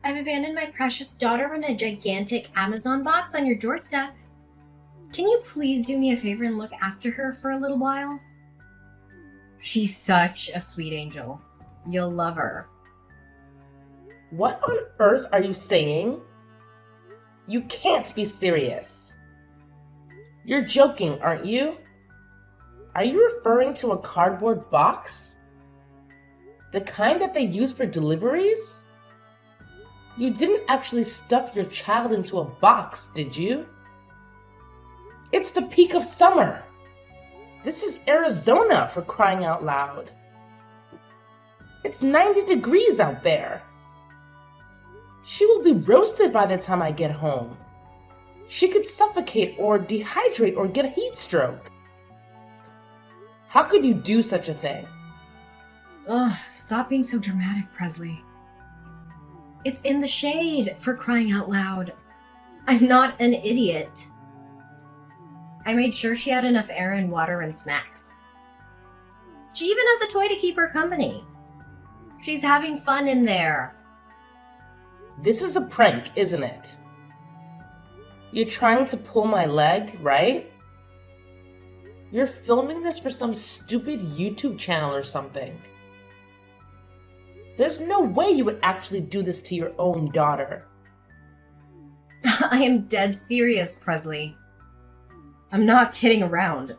I've abandoned my precious daughter in a gigantic Amazon box on your doorstep. Can you please do me a favor and look after her for a little while? She's such a sweet angel. You'll love her. What on earth are you saying? You can't be serious. You're joking, aren't you? Are you referring to a cardboard box? The kind that they use for deliveries? You didn't actually stuff your child into a box, did you? It's the peak of summer. This is Arizona, for crying out loud. It's 90 degrees out there. She will be roasted by the time I get home. She could suffocate or dehydrate or get a heat stroke. How could you do such a thing? Ugh, stop being so dramatic, Presley. It's in the shade, for crying out loud. I'm not an idiot. I made sure she had enough air and water and snacks. She even has a toy to keep her company. She's having fun in there. This is a prank, isn't it? You're trying to pull my leg, right? You're filming this for some stupid YouTube channel or something. There's no way you would actually do this to your own daughter. I am dead serious, Presley. I'm not kidding around.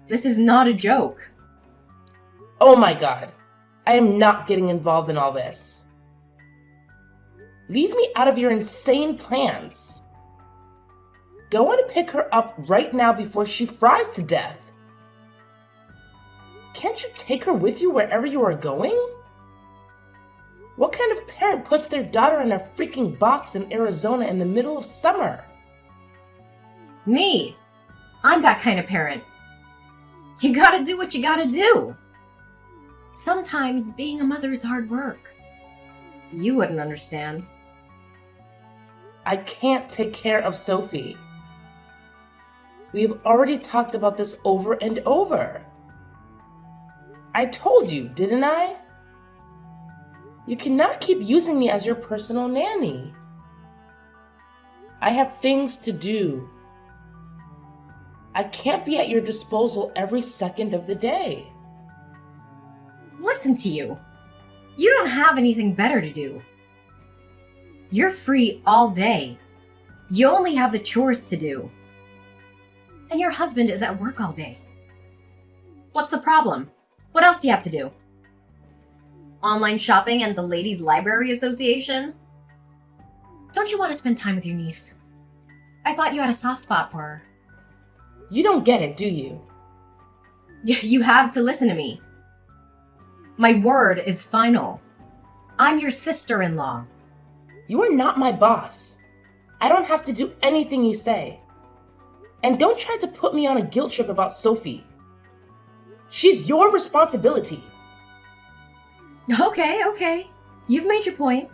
This is not a joke. Oh my god, I am not getting involved in all this. Leave me out of your insane plans. Go and pick her up right now before she fries to death. Can't you take her with you wherever you are going? What kind of parent puts their daughter in a freaking box in Arizona in the middle of summer? Me. I'm that kind of parent. You gotta do what you gotta do. Sometimes being a mother is hard work. You wouldn't understand. I can't take care of Sophie. We've already talked about this over and over. I told you, didn't I? You cannot keep using me as your personal nanny. I have things to do. I can't be at your disposal every second of the day. Listen to you. You don't have anything better to do. You're free all day. You only have the chores to do. And your husband is at work all day. What's the problem? What else do you have to do? Online shopping and the Ladies' Library Association? Don't you want to spend time with your niece? I thought you had a soft spot for her. You don't get it, do you? You have to listen to me. My word is final. I'm your sister-in-law. You are not my boss. I don't have to do anything you say. And don't try to put me on a guilt trip about Sophie. She's your responsibility. Okay. You've made your point.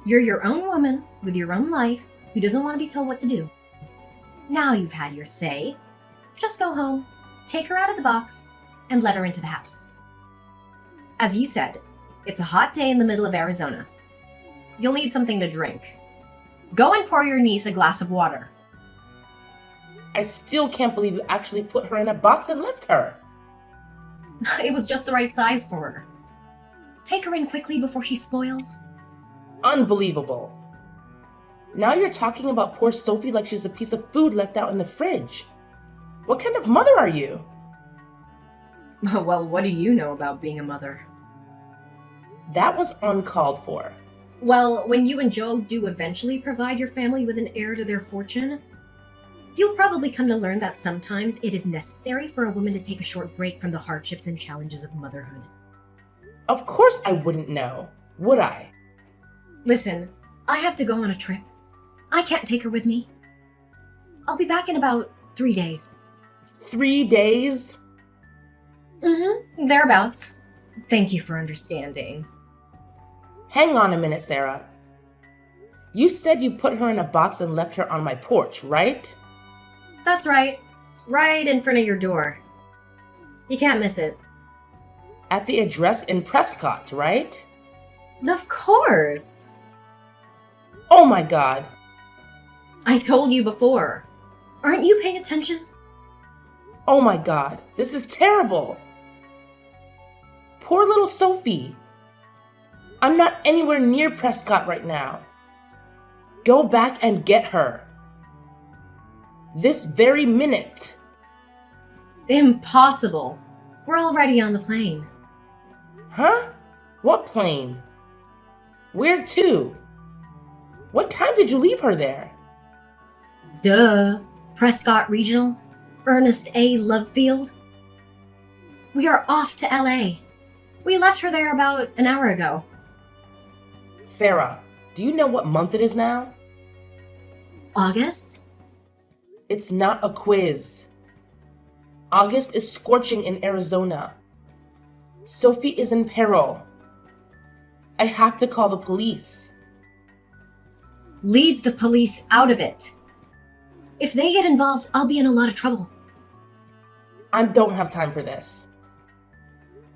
You're your own woman with your own life who doesn't want to be told what to do. Now you've had your say. Just go home, take her out of the box, and let her into the house. As you said, it's a hot day in the middle of Arizona. You'll need something to drink. Go and pour your niece a glass of water. I still can't believe you actually put her in a box and left her. It was just the right size for her. Take her in quickly before she spoils. Unbelievable. Now you're talking about poor Sophie like she's a piece of food left out in the fridge. What kind of mother are you? Well, what do you know about being a mother? That was uncalled for. Well, when you and Joe do eventually provide your family with an heir to their fortune, you'll probably come to learn that sometimes it is necessary for a woman to take a short break from the hardships and challenges of motherhood. Of course I wouldn't know, would I? Listen, I have to go on a trip. I can't take her with me. I'll be back in about 3 days. 3 days? Thereabouts. Thank you for understanding. Hang on a minute, Sarah. You said you put her in a box and left her on my porch, right? That's right. Right in front of your door. You can't miss it. At the address in Prescott, right? Of course. Oh my god. I told you before. Aren't you paying attention? Oh my god. This is terrible. Poor little Sophie. I'm not anywhere near Prescott right now. Go back and get her. This very minute. Impossible. We're already on the plane. Huh? What plane? Where to? What time did you leave her there? Duh. Prescott Regional. Ernest A. Lovefield. We are off to LA. We left her there about an hour ago. Sarah, do you know what month it is now? August? It's not a quiz. August is scorching in Arizona. Sophie is in peril. I have to call the police. Leave the police out of it. If they get involved, I'll be in a lot of trouble. I don't have time for this.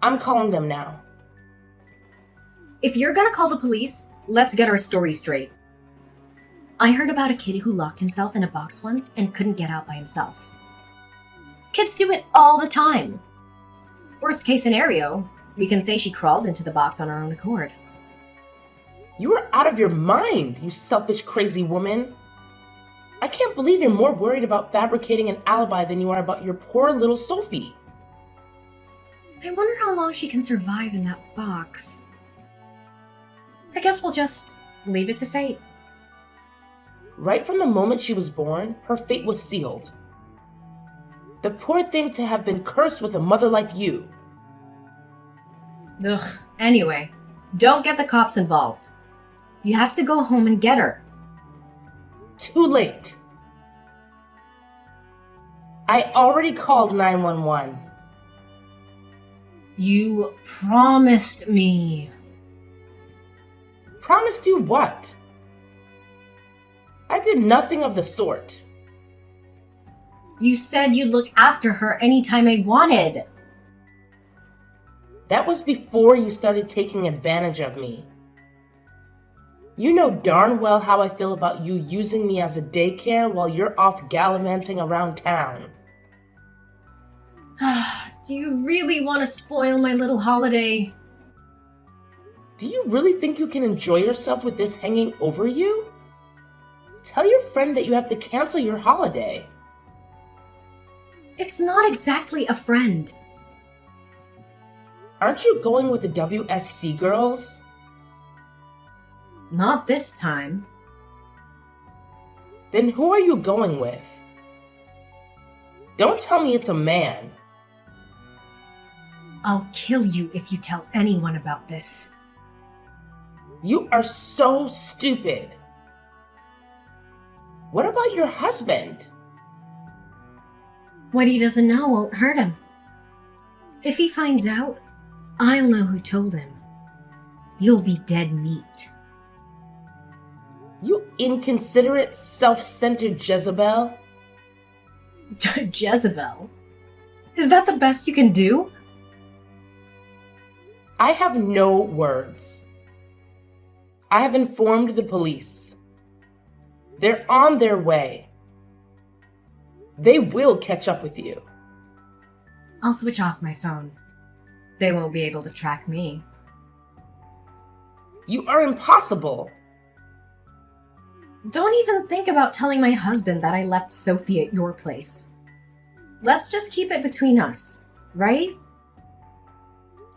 I'm calling them now. If you're gonna call the police, let's get our story straight. I heard about a kid who locked himself in a box once and couldn't get out by himself. Kids do it all the time. Worst case scenario, we can say she crawled into the box on her own accord. You are out of your mind, you selfish, crazy woman. I can't believe you're more worried about fabricating an alibi than you are about your poor little Sophie. I wonder how long she can survive in that box. I guess we'll just leave it to fate. Right from the moment she was born, her fate was sealed. The poor thing to have been cursed with a mother like you. Ugh. Anyway, don't get the cops involved. You have to go home and get her. Too late. I already called 911. You promised me. Promised you what? I did nothing of the sort. You said you'd look after her anytime I wanted. That was before you started taking advantage of me. You know darn well how I feel about you using me as a daycare while you're off gallivanting around town. Do you really want to spoil my little holiday? Do you really think you can enjoy yourself with this hanging over you? Tell your friend that you have to cancel your holiday. It's not exactly a friend. Aren't you going with the WSC girls? Not this time. Then who are you going with? Don't tell me it's a man. I'll kill you if you tell anyone about this. You are so stupid. What about your husband? What he doesn't know won't hurt him. If he finds out, I'll know who told him. You'll be dead meat. You inconsiderate, self-centered Jezebel. Jezebel? Is that the best you can do? I have no words. I have informed the police. They're on their way. They will catch up with you. I'll switch off my phone. They won't be able to track me. You are impossible. Don't even think about telling my husband that I left Sophie at your place. Let's just keep it between us, right?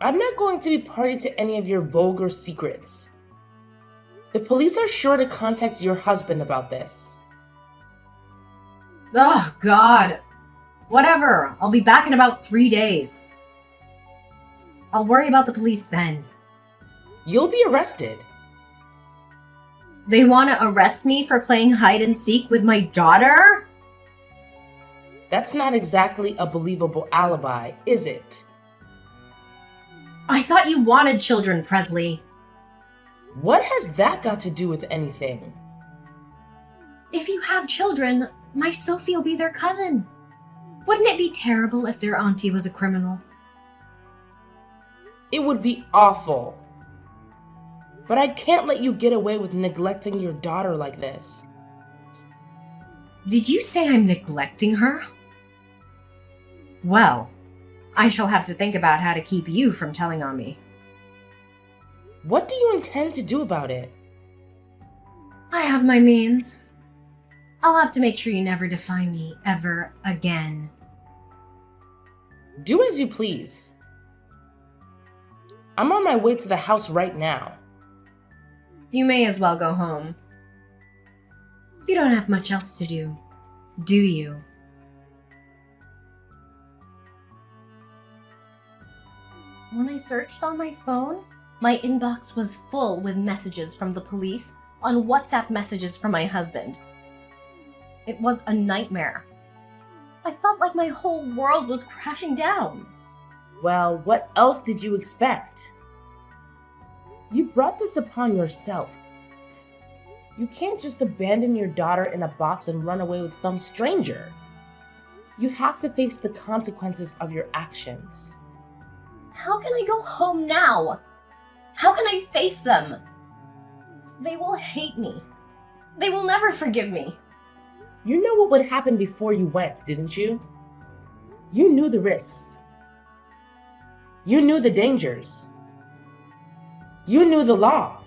I'm not going to be party to any of your vulgar secrets. The police are sure to contact your husband about this. Oh, God. Whatever. I'll be back in about 3 days. I'll worry about the police then. You'll be arrested. They want to arrest me for playing hide and seek with my daughter? That's not exactly a believable alibi, is it? I thought you wanted children, Presley. What has that got to do with anything? If you have children, my Sophie will be their cousin. Wouldn't it be terrible if their auntie was a criminal? It would be awful. But I can't let you get away with neglecting your daughter like this. Did you say I'm neglecting her? Well, I shall have to think about how to keep you from telling on me. What do you intend to do about it? I have my means. I'll have to make sure you never defy me ever again. Do as you please. I'm on my way to the house right now. You may as well go home. You don't have much else to do you? When I searched on my phone, my inbox was full with messages from the police on WhatsApp messages from my husband. It was a nightmare. I felt like my whole world was crashing down. Well, what else did you expect? You brought this upon yourself. You can't just abandon your daughter in a box and run away with some stranger. You have to face the consequences of your actions. How can I go home now? How can I face them? They will hate me. They will never forgive me. You know what would happen before you went, didn't you? You knew the risks. You knew the dangers. You knew the law.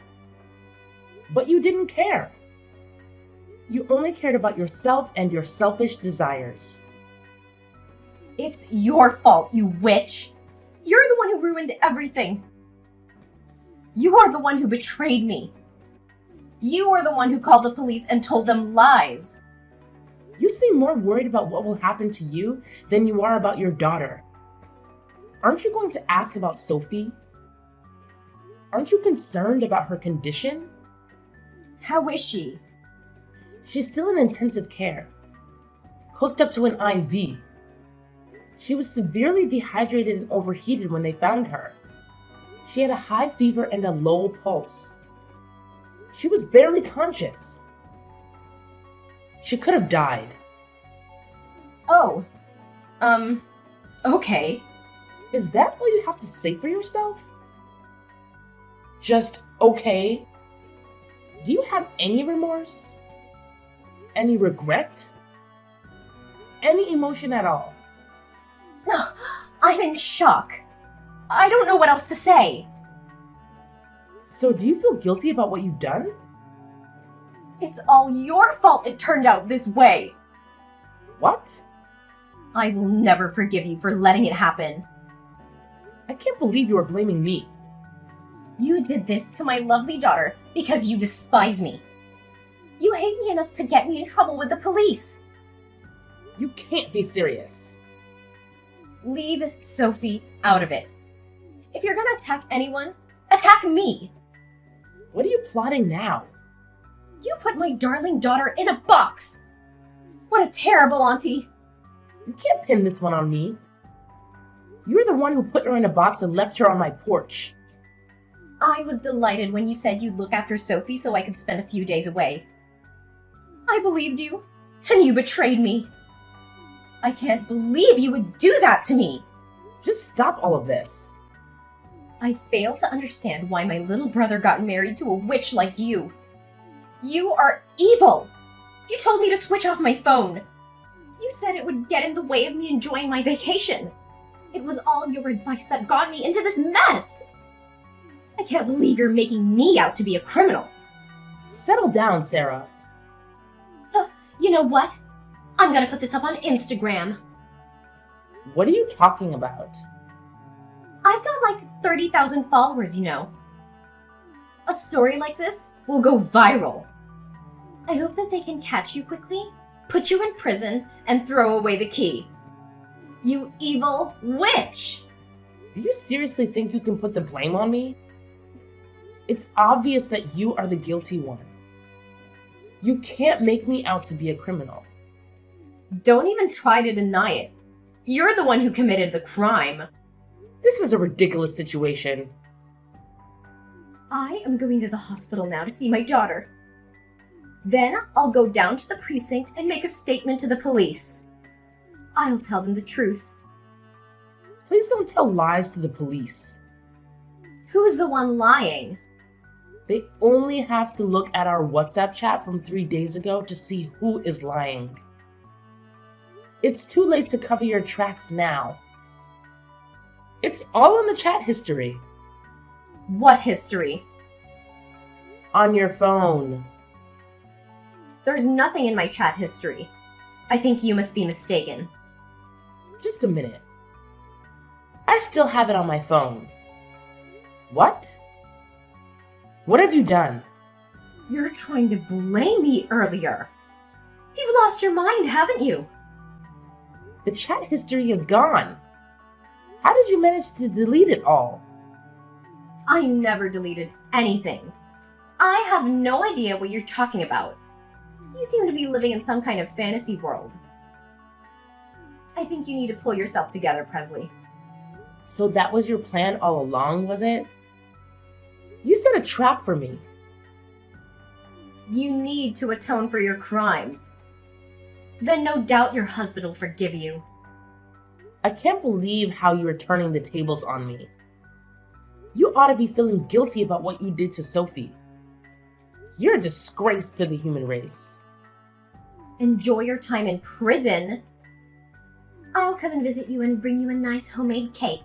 But you didn't care. You only cared about yourself and your selfish desires. It's your fault, you witch. You're the one who ruined everything. You are the one who betrayed me. You are the one who called the police and told them lies. You seem more worried about what will happen to you than you are about your daughter. Aren't you going to ask about Sophie? Aren't you concerned about her condition? How is she? She's still in intensive care, hooked up to an IV. She was severely dehydrated and overheated when they found her. She had a high fever and a low pulse. She was barely conscious. She could have died. Oh, okay. Is that all you have to say for yourself? Just okay? Do you have any remorse? Any regret? Any emotion at all? No, I'm in shock. I don't know what else to say. So do you feel guilty about what you've done? It's all your fault it turned out this way. What? I will never forgive you for letting it happen. I can't believe you are blaming me. You did this to my lovely daughter because you despise me. You hate me enough to get me in trouble with the police. You can't be serious. Leave Sophie out of it. If you're gonna attack anyone, attack me. What are you plotting now? You put my darling daughter in a box. What a terrible auntie. You can't pin this one on me. You're the one who put her in a box and left her on my porch. I was delighted when you said you'd look after Sophie so I could spend a few days away. I believed you, and you betrayed me. I can't believe you would do that to me. Just stop all of this. I fail to understand why my little brother got married to a witch like you. You are evil. You told me to switch off my phone. You said it would get in the way of me enjoying my vacation. It was all your advice that got me into this mess. I can't believe you're making me out to be a criminal. Settle down, Sarah. You know what? I'm gonna put this up on Instagram. What are you talking about? I've got like 30,000 followers, you know. A story like this will go viral. I hope that they can catch you quickly, put you in prison, and throw away the key. You evil witch! Do you seriously think you can put the blame on me? It's obvious that you are the guilty one. You can't make me out to be a criminal. Don't even try to deny it. You're the one who committed the crime. This is a ridiculous situation. I am going to the hospital now to see my daughter. Then I'll go down to the precinct and make a statement to the police. I'll tell them the truth. Please don't tell lies to the police. Who's the one lying? They only have to look at our WhatsApp chat from 3 days ago to see who is lying. It's too late to cover your tracks now. It's all in the chat history. What history? On your phone. There's nothing in my chat history. I think you must be mistaken. Just a minute. I still have it on my phone. What? What have you done? You're trying to blame me earlier. You've lost your mind, haven't you? The chat history is gone. How did you manage to delete it all? I never deleted anything. I have no idea what you're talking about. You seem to be living in some kind of fantasy world. I think you need to pull yourself together, Presley. So that was your plan all along, was it? You set a trap for me. You need to atone for your crimes. Then no doubt your husband will forgive you. I can't believe how you are turning the tables on me. You ought to be feeling guilty about what you did to Sophie. You're a disgrace to the human race. Enjoy your time in prison. I'll come and visit you and bring you a nice homemade cake.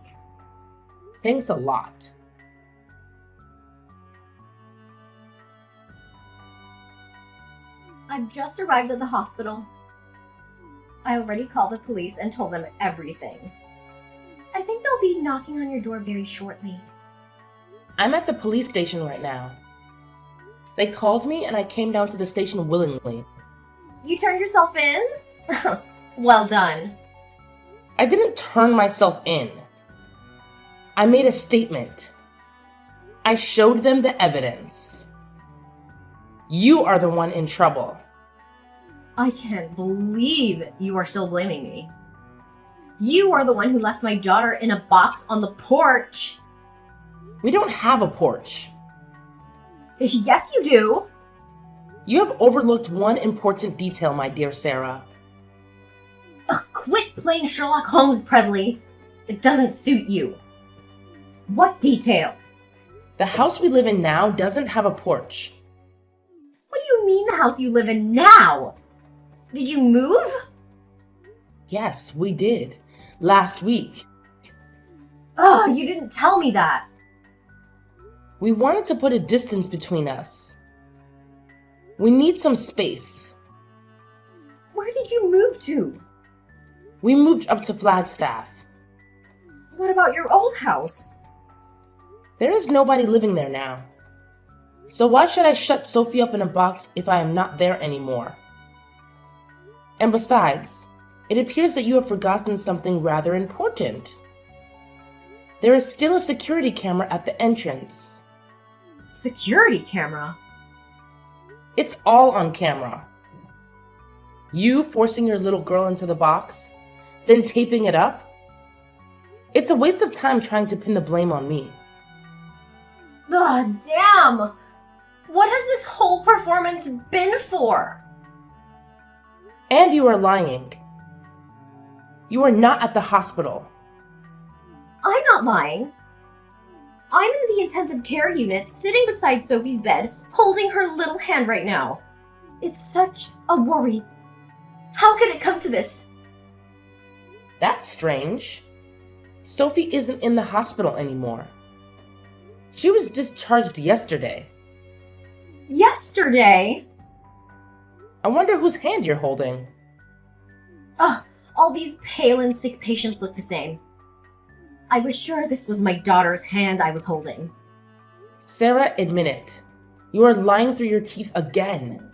Thanks a lot. I've just arrived at the hospital. I already called the police and told them everything. I think they'll be knocking on your door very shortly. I'm at the police station right now. They called me and I came down to the station willingly. You turned yourself in? Well done. I didn't turn myself in. I made a statement. I showed them the evidence. You are the one in trouble. I can't believe you are still blaming me. You are the one who left my daughter in a box on the porch. We don't have a porch. Yes, you do. You have overlooked one important detail, my dear Sarah. Quit playing Sherlock Holmes, Presley. It doesn't suit you. What detail? The house we live in now doesn't have a porch. What do you mean the house you live in now? Did you move? Yes, we did. Last week. Oh, you didn't tell me that. We wanted to put a distance between us. We need some space. Where did you move to? We moved up to Flagstaff. What about your old house? There is nobody living there now. So why should I shut Sophie up in a box if I am not there anymore? And besides, it appears that you have forgotten something rather important. There is still a security camera at the entrance. Security camera? It's all on camera. You forcing your little girl into the box, then taping it up? It's a waste of time trying to pin the blame on me. Ugh, damn! What has this whole performance been for? And you are lying. You are not at the hospital. I'm not lying. I'm in the intensive care unit, sitting beside Sophie's bed, holding her little hand right now. It's such a worry. How could it come to this? That's strange. Sophie isn't in the hospital anymore. She was discharged yesterday. Yesterday? I wonder whose hand you're holding. Ugh, all these pale and sick patients look the same. I was sure this was my daughter's hand I was holding. Sarah, admit it. You are lying through your teeth again.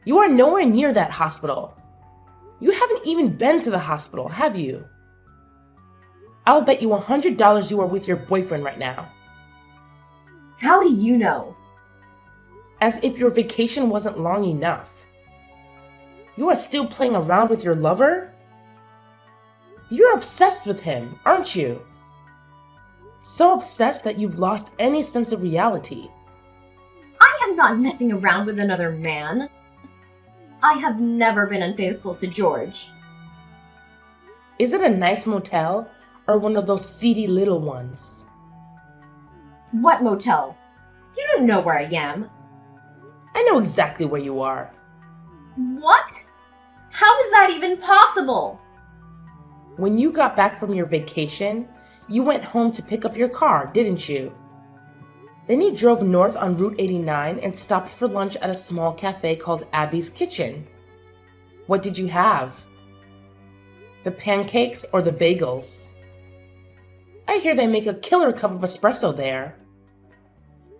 You are nowhere near that hospital. You haven't even been to the hospital, have you? I'll bet you $100 you are with your boyfriend right now. How do you know? As if your vacation wasn't long enough. You are still playing around with your lover? You're obsessed with him, aren't you? So obsessed that you've lost any sense of reality. I am not messing around with another man. I have never been unfaithful to George. Is it a nice motel or one of those seedy little ones? What motel? You don't know where I am. I know exactly where you are. What? How is that even possible? When you got back from your vacation, you went home to pick up your car, didn't you? Then you drove north on Route 89 and stopped for lunch at a small cafe called Abby's Kitchen. What did you have? The pancakes or the bagels? I hear they make a killer cup of espresso there.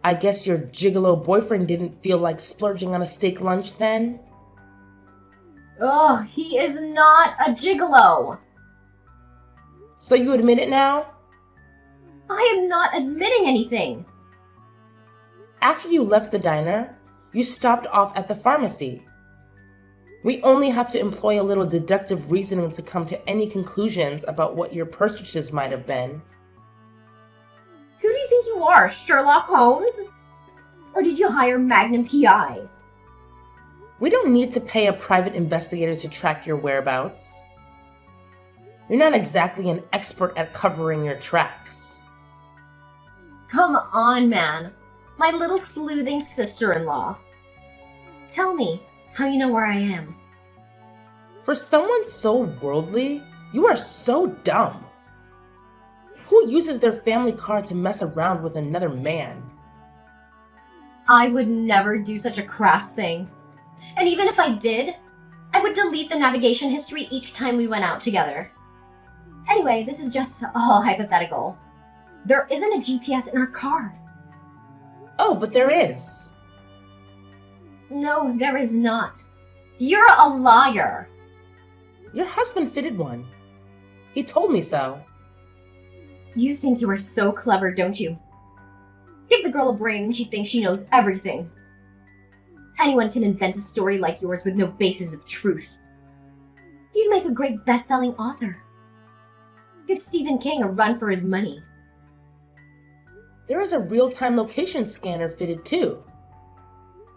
I guess your gigolo boyfriend didn't feel like splurging on a steak lunch then? Ugh, he is not a gigolo. So you admit it now? I am not admitting anything. After you left the diner, you stopped off at the pharmacy. We only have to employ a little deductive reasoning to come to any conclusions about what your purchases might have been. Who do you think you are, Sherlock Holmes? Or did you hire Magnum PI? We don't need to pay a private investigator to track your whereabouts. You're not exactly an expert at covering your tracks. Come on, man. My little sleuthing sister-in-law. Tell me how you know where I am. For someone so worldly, you are so dumb. Who uses their family car to mess around with another man? I would never do such a crass thing. And even if I did, I would delete the navigation history each time we went out together. Anyway, this is just all hypothetical. There isn't a GPS in our car. Oh, but there is. No, there is not. You're a liar. Your husband fitted one. He told me so. You think you are so clever, don't you? Give the girl a brain and she thinks she knows everything. Anyone can invent a story like yours with no basis of truth. You'd make a great best-selling author. Give Stephen King a run for his money. There is a real-time location scanner fitted too.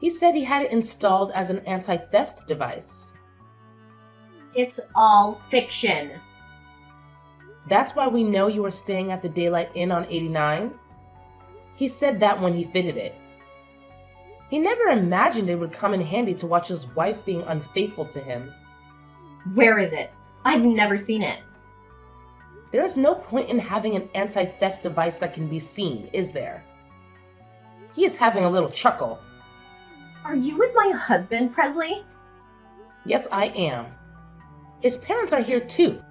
He said he had it installed as an anti-theft device. It's all fiction. That's why we know you were staying at the Daylight Inn on 89. He said that when he fitted it. He never imagined it would come in handy to watch his wife being unfaithful to him. Where is it? I've never seen it. There is no point in having an anti-theft device that can be seen, is there? He is having a little chuckle. Are you with my husband, Presley? Yes, I am. His parents are here too.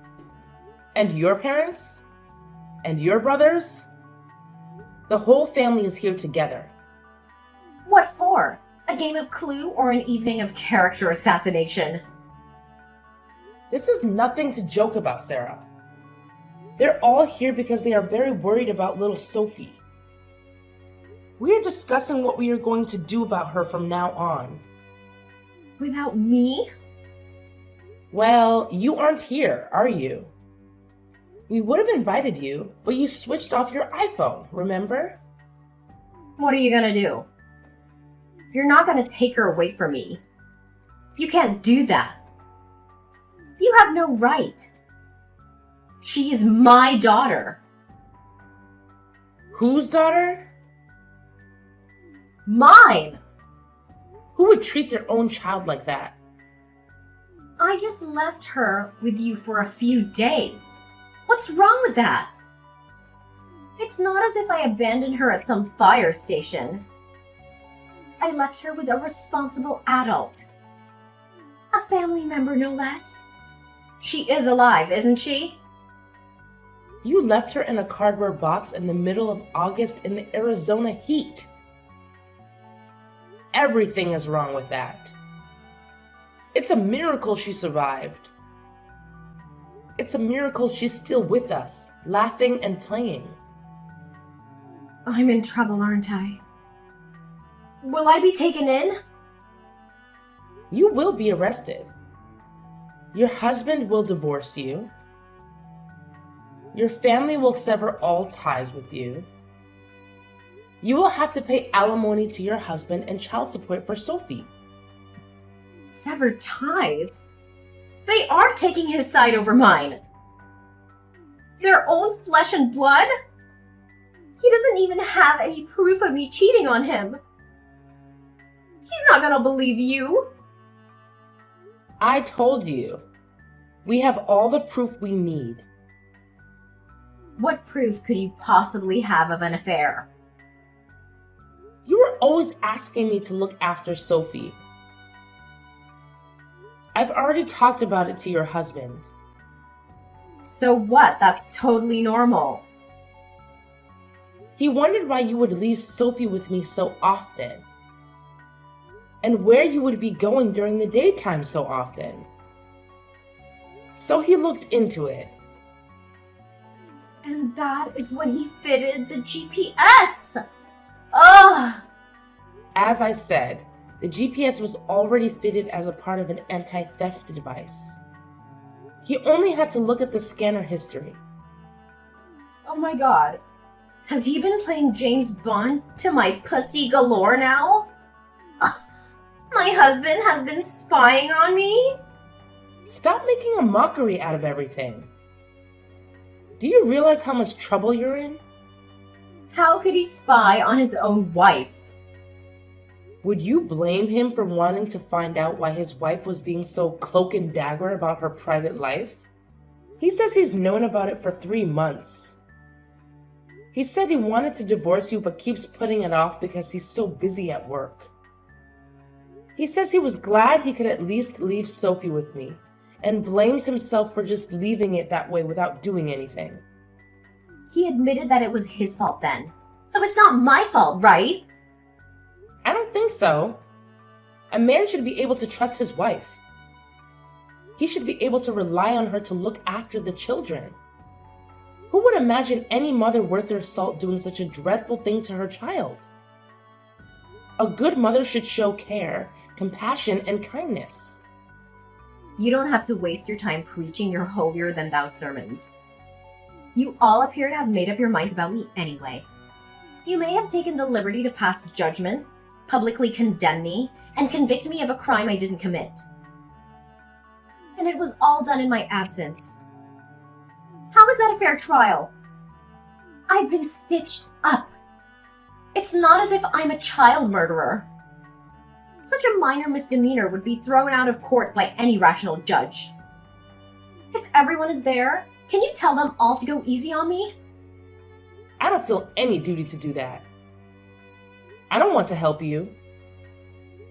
And your parents? And your brothers? The whole family is here together. What for? A game of Clue or an evening of character assassination? This is nothing to joke about, Sarah. They're all here because they are very worried about little Sophie. We are discussing what we are going to do about her from now on. Without me? Well, you aren't here, are you? We would have invited you, but you switched off your iPhone, remember? What are you gonna do? You're not gonna take her away from me. You can't do that. You have no right. She is my daughter. Whose daughter? Mine! Who would treat their own child like that? I just left her with you for a few days. What's wrong with that? It's not as if I abandoned her at some fire station. I left her with a responsible adult. A family member, no less. She is alive, isn't she? You left her in a cardboard box in the middle of August in the Arizona heat. Everything is wrong with that. It's a miracle she survived. It's a miracle she's still with us, laughing and playing. I'm in trouble, aren't I? Will I be taken in? You will be arrested. Your husband will divorce you. Your family will sever all ties with you. You will have to pay alimony to your husband and child support for Sophie. Sever ties? They are taking his side over mine. Their own flesh and blood? He doesn't even have any proof of me cheating on him. He's not gonna believe you. I told you. We have all the proof we need. What proof could you possibly have of an affair? You were always asking me to look after Sophie. I've already talked about it to your husband. So what? That's totally normal. He wondered why you would leave Sophie with me so often, and where you would be going during the daytime so often. So he looked into it. And that is when he fitted the GPS! Ugh! As I said, the GPS was already fitted as a part of an anti-theft device. He only had to look at the scanner history. Oh my god. Has he been playing James Bond to my pussy galore now? My husband has been spying on me? Stop making a mockery out of everything. Do you realize how much trouble you're in? How could he spy on his own wife? Would you blame him for wanting to find out why his wife was being so cloak and dagger about her private life? He says he's known about it for 3 months. He said he wanted to divorce you but keeps putting it off because he's so busy at work. He says he was glad he could at least leave Sophie with me, and blames himself for just leaving it that way without doing anything. He admitted that it was his fault then. So it's not my fault, right? I don't think so. A man should be able to trust his wife. He should be able to rely on her to look after the children. Who would imagine any mother worth their salt doing such a dreadful thing to her child? A good mother should show care, compassion, and kindness. You don't have to waste your time preaching your holier-than-thou sermons. You all appear to have made up your minds about me anyway. You may have taken the liberty to pass judgment, publicly condemn me, and convict me of a crime I didn't commit. And it was all done in my absence. How is that a fair trial? I've been stitched up. It's not as if I'm a child murderer. Such a minor misdemeanor would be thrown out of court by any rational judge. If everyone is there, can you tell them all to go easy on me? I don't feel any duty to do that. I don't want to help you.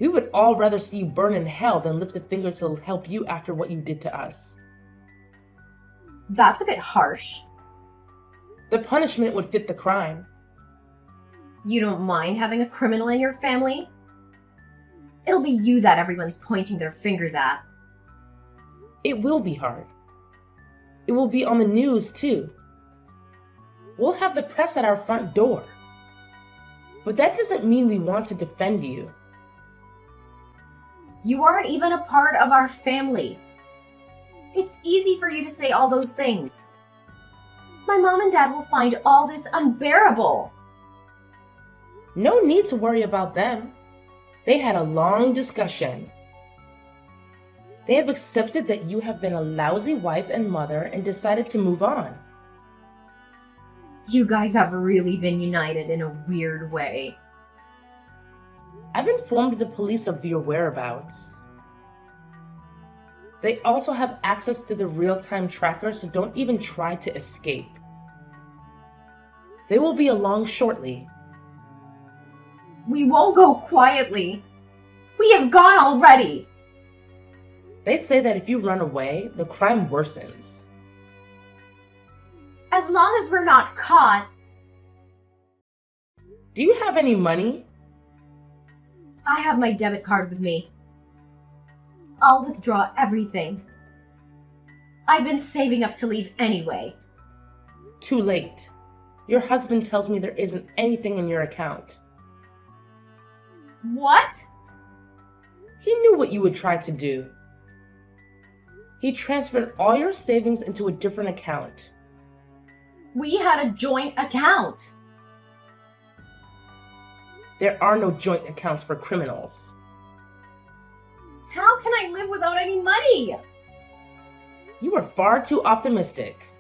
We would all rather see you burn in hell than lift a finger to help you after what you did to us. That's a bit harsh. The punishment would fit the crime. You don't mind having a criminal in your family? It'll be you that everyone's pointing their fingers at. It will be hard. It will be on the news too. We'll have the press at our front door. But that doesn't mean we want to defend you. You aren't even a part of our family. It's easy for you to say all those things. My mom and dad will find all this unbearable. No need to worry about them. They had a long discussion. They have accepted that you have been a lousy wife and mother and decided to move on. You guys have really been united in a weird way. I've informed the police of your whereabouts. They also have access to the real-time tracker, so don't even try to escape. They will be along shortly. We won't go quietly. We have gone already. They say that if you run away, the crime worsens. As long as we're not caught. Do you have any money? I have my debit card with me. I'll withdraw everything. I've been saving up to leave anyway. Too late. Your husband tells me there isn't anything in your account. What? He knew what you would try to do. He transferred all your savings into a different account. We had a joint account. There are no joint accounts for criminals. How can I live without any money? You are far too optimistic.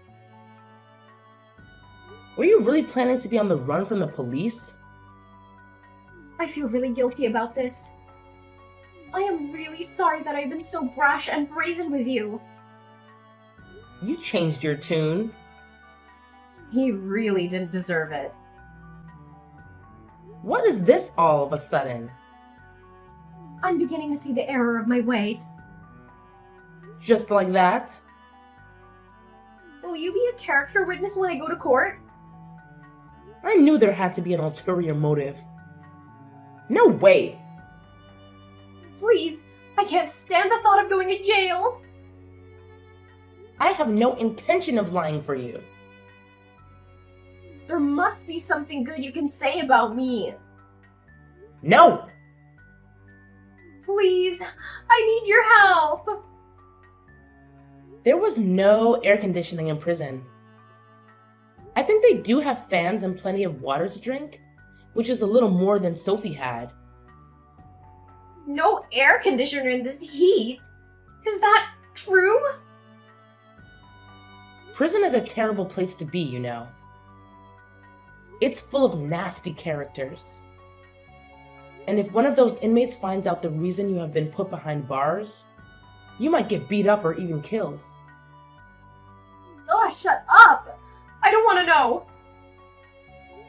Were you really planning to be on the run from the police? I feel really guilty about this. I am really sorry that I've been so brash and brazen with you. You changed your tune. He really didn't deserve it. What is this all of a sudden? I'm beginning to see the error of my ways. Just like that? Will you be a character witness when I go to court? I knew there had to be an ulterior motive. No way! Please, I can't stand the thought of going to jail. I have no intention of lying for you. There must be something good you can say about me. No! Please, I need your help. There was no air conditioning in prison. I think they do have fans and plenty of water to drink, which is a little more than Sophie had. No air conditioner in this heat. Is that true? Prison is a terrible place to be, you know. It's full of nasty characters. And if one of those inmates finds out the reason you have been put behind bars, you might get beat up or even killed. Oh, shut up! I don't want to know.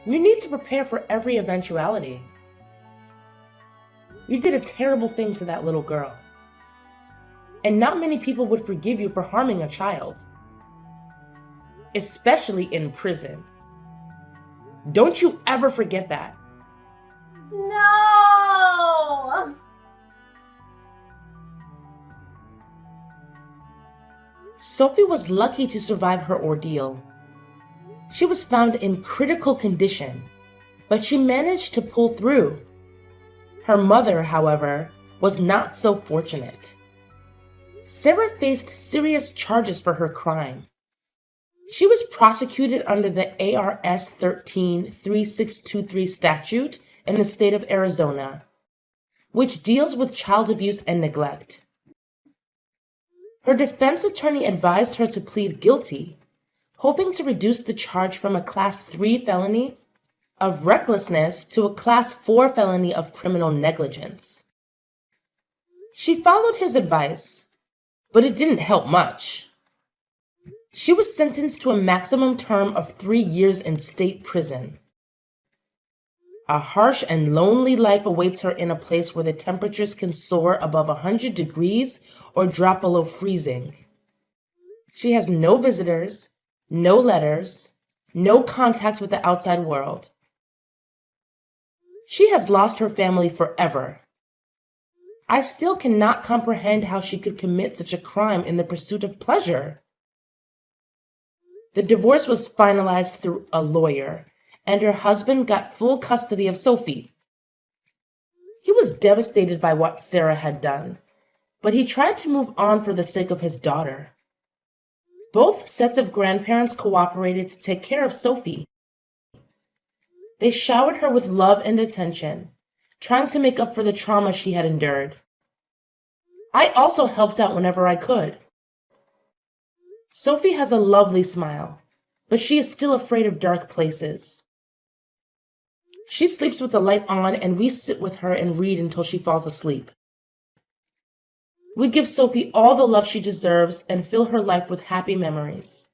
You need to prepare for every eventuality. You did a terrible thing to that little girl. And not many people would forgive you for harming a child. Especially in prison. Don't you ever forget that. No! Sophie was lucky to survive her ordeal. She was found in critical condition, but she managed to pull through. Her mother, however, was not so fortunate. Sarah faced serious charges for her crime. She was prosecuted under the ARS 13-3623 statute in the state of Arizona, which deals with child abuse and neglect. Her defense attorney advised her to plead guilty, hoping to reduce the charge from a Class 3 felony of recklessness to a Class 4 felony of criminal negligence. She followed his advice, but it didn't help much. She was sentenced to a maximum term of 3 years in state prison. A harsh and lonely life awaits her in a place where the temperatures can soar above 100 degrees or drop below freezing. She has no visitors, no letters, no contact with the outside world. She has lost her family forever. I still cannot comprehend how she could commit such a crime in the pursuit of pleasure. The divorce was finalized through a lawyer, and her husband got full custody of Sophie. He was devastated by what Sarah had done, but he tried to move on for the sake of his daughter. Both sets of grandparents cooperated to take care of Sophie. They showered her with love and attention, trying to make up for the trauma she had endured. I also helped out whenever I could. Sophie has a lovely smile, but she is still afraid of dark places. She sleeps with the light on, and we sit with her and read until she falls asleep. We give Sophie all the love she deserves and fill her life with happy memories.